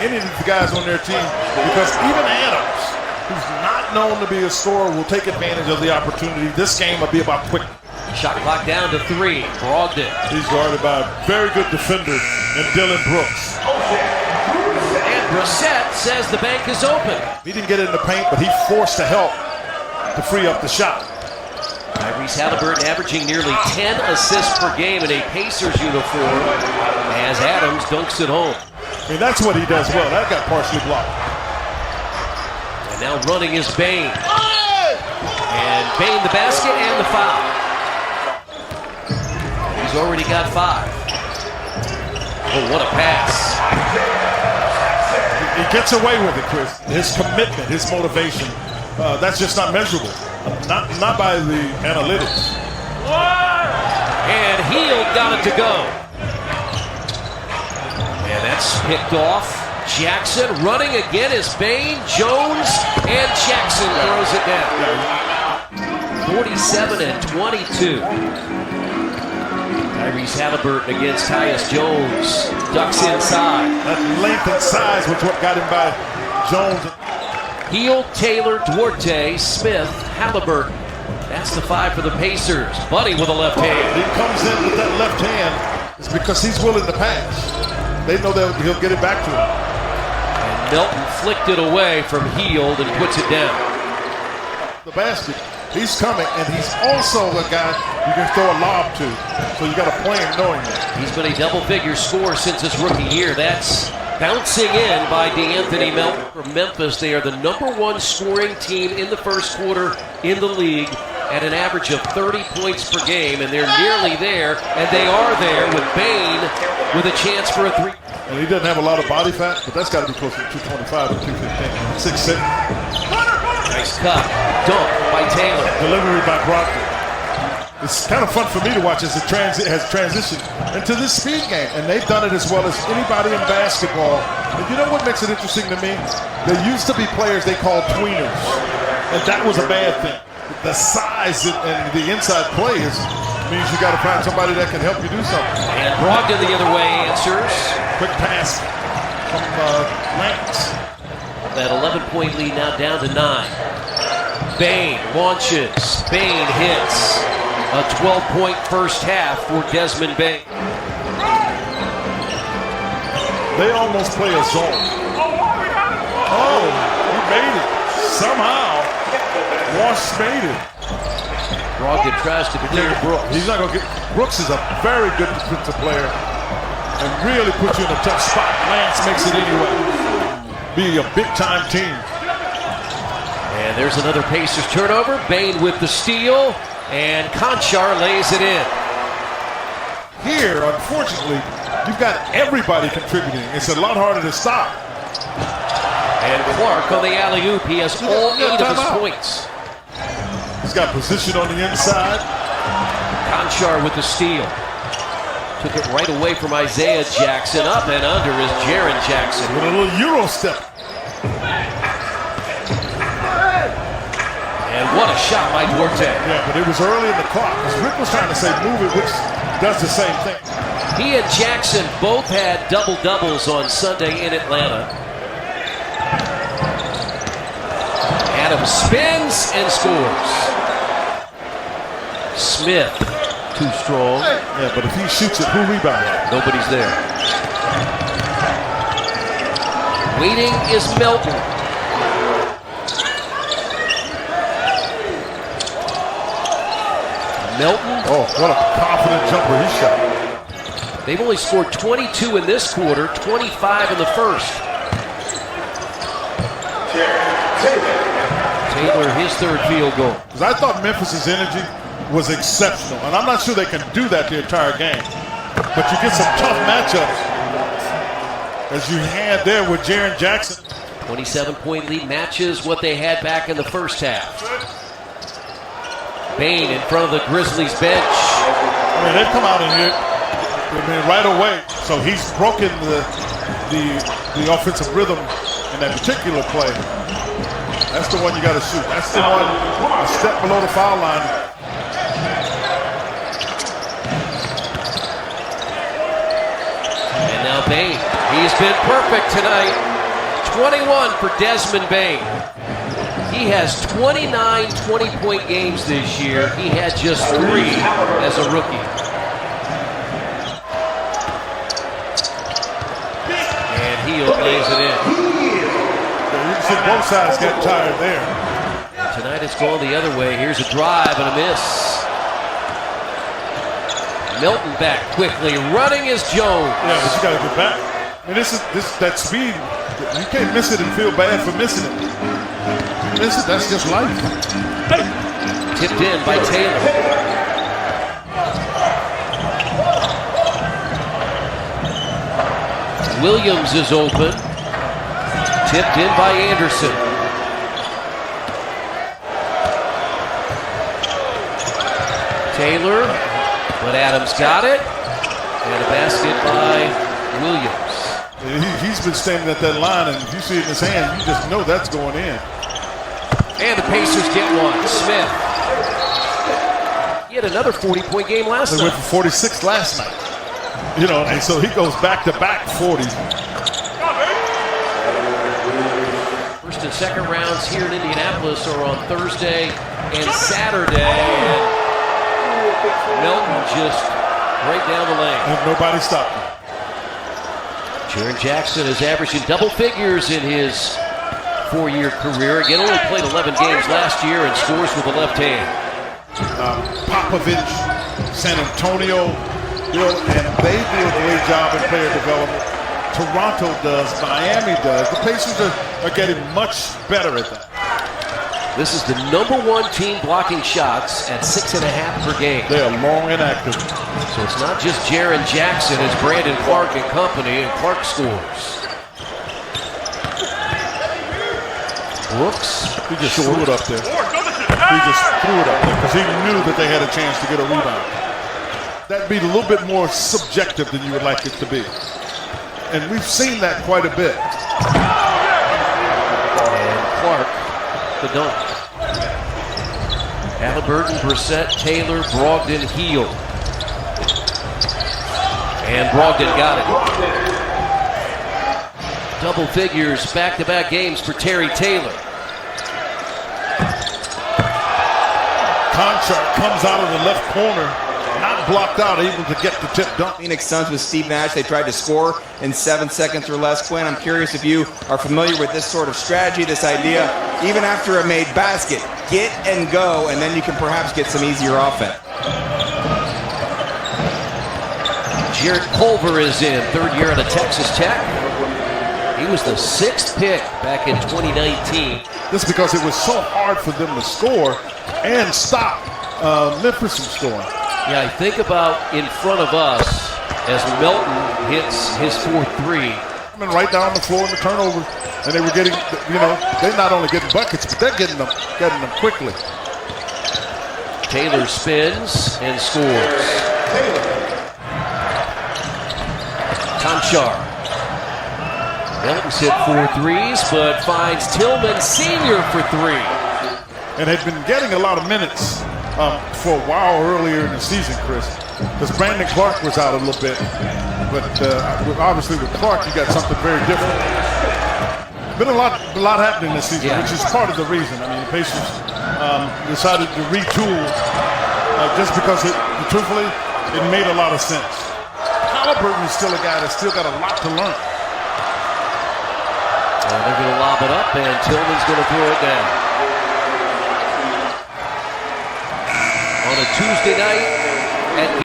any of the guys on their team because even Adams, who's not known to be a scorer, will take advantage of the opportunity. This game will be about quick. Shot clock down to 3. Brogdon. He's guarded by a very good defender in Dylan Brooks. And Brissett says the bank is open. He didn't get it in the paint, but he forced the help to free up the shot. Tyrese Halliburton averaging nearly 10 assists per game in a Pacers uniform as Adams dunks it home. I mean, that's what he does well. That got partially blocked. And now running is Bane. And Bane the basket and the foul. He's already got 5. Oh, what a pass. He gets away with it, Chris. His commitment, his motivation, that's just not measurable. Not by the analytics. And Hield got it to go. And that's picked off. Jackson running again is Bane, Jones, and Jackson throws it down. 47 and 22. Tyrese Halliburton against Tyus Jones. Ducks inside. That length and size was what got him by Jones. Hield, Taylor, Duarte, Smith, Halliburton. That's the 5 for the Pacers. Buddy with a left hand. He comes in with that left hand. It's because he's willing to pass. They know that he'll get it back to him. And Melton flicked it away from Hield and puts it down. The basket. He's coming, and he's also a guy you can throw a lob to. So you got to play him knowing that. He's been a double-figure scorer since his rookie year. That's bouncing in by DeAnthony Melton. For Memphis, they are the #1 scoring team in the first quarter in the league at an average of 30 points per game, and they're nearly there, and they are there with Bane with a chance for a 3. And he doesn't have a lot of body fat, but that's got to be close to 225 or 215. 6'6". Nice cut. Dunk by Taylor. Delivery by Brogdon. It's kind of fun for me to watch as it has transitioned into this speed game, and they've done it as well as anybody in basketball. And you know what makes it interesting to me? There used to be players they called tweeners, and that was a bad thing. The size and the inside play means you got to find somebody that can help you do something. And Brogdon the other way answers. Quick pass from Lance. That 11-point lead now down to 9. Bane launches. Bane hits. A 12-point first half for Desmond Bane. They almost play a zone. Oh, he made it. Somehow, Wash made it. Brogdon tries to clear Brooks. He's not going to get... Brooks is a very good defensive player and really puts you in a tough spot. Lance makes it anyway. Be a big-time team. And there's another Pacers turnover. Bane with the steal, and Conchar lays it in. Here, unfortunately, you've got everybody contributing. It's a lot harder to stop. And Clark on the alley-oop. He has all 8 of his points. He's got position on the inside. Conchar with the steal. Took it right away from Isaiah Jackson. Up and under is Jaren Jackson. With a little Euro step. And what a shot by Duarte. Yeah, but it was early in the clock. Because Rick was trying to say move it, which does the same thing. He and Jackson both had double-doubles on Sunday in Atlanta. Adams spins and scores. Smith, too strong. Yeah, but if he shoots it, who rebounds? Nobody's there. Waiting is Melton. Melton. Oh, what a confident jumper he shot. They've only scored 22 in this quarter, 25 in the first. Taylor, his 3rd field goal. Because I thought Memphis's energy was exceptional, and I'm not sure they can do that the entire game. But you get some tough matchups, as you had there with Jaren Jackson. 27-point lead matches what they had back in the first half. Bane in front of the Grizzlies bench. I mean, they've come out in here right away. So he's broken the offensive rhythm in that particular play. That's the one you got to shoot. That's the one a step below the foul line. And now Bane. He's been perfect tonight. 21 for Desmond Bain. He has 29 20-point games this year. He had just 3 as a rookie. And Hield lays it in. You can see both sides get tired there. And tonight it's going the other way. Here's a drive and a miss. Milton back quickly. Running is Jones. Yeah, but you got to get back. I mean, that speed. You can't miss it and feel bad for missing it. You miss it, that's just life. Tipped in by Taylor. Williams is open. Tipped in by Anderson. Taylor, but Adams got it. And a basket by Williams. He's been standing at that line, and if you see it in his hand, you just know that's going in. And the Pacers get one. Smith. He had another 40-point game last night. They went for 46 last night. You know, and so he goes back-to-back 40s. First and second rounds here in Indianapolis are on Thursday and Saturday. And Milton just right down the lane. And nobody stopped him. Jaren Jackson is averaging double figures in his 4-year career. Again, only played 11 games last year and scores with the left hand. Popovich, San Antonio, and they do a great job in player development. Toronto does, Miami does. The Pacers are getting much better at that. This is the #1 team blocking shots at 6.5 per game. They are long and active. So it's not just Jaren Jackson, it's Brandon Clark and company, and Clark scores. Brooks, He just threw it up there. He just threw it up there because he knew that they had a chance to get a rebound. That'd be a little bit more subjective than you would like it to be. And we've seen that quite a bit. And Clark, the dunk. Halliburton, Brissett, Taylor, Brogdon, Hield. And Brogdon got it. Double figures, back-to-back games for Terry Taylor. Conchart comes out of the left corner, not blocked out, able to get the tip dunk. Phoenix Suns with Steve Nash, they tried to score in 7 seconds or less. Quinn, I'm curious if you are familiar with this sort of strategy, this idea, even after a made basket, get and go, and then you can perhaps get some easier offense. Jarrett Culver is in, 3rd year out of Texas Tech. He was the 6th pick back in 2019. Just because it was so hard for them to score and stop Memphis from scoring. Yeah, I think about in front of us as Milton hits his 4th three. Coming right down the floor in the turnover, and they were getting, they're not only getting buckets, but they're getting them quickly. Taylor spins and scores. Conchar. Milton's hit 4 threes, but finds Tillman Sr. for 3. And had been getting a lot of minutes for a while earlier in the season, Chris, because Brandon Clark was out a little bit. But obviously with Clark, you got something very different. Been a lot happening this season, which is part of the reason. I mean, the Pacers decided to retool just because, truthfully, it made a lot of sense. Halliburton is still a guy that's still got a lot to learn. And they're going to lob it up, and Tillman's going to throw it down. On a Tuesday night at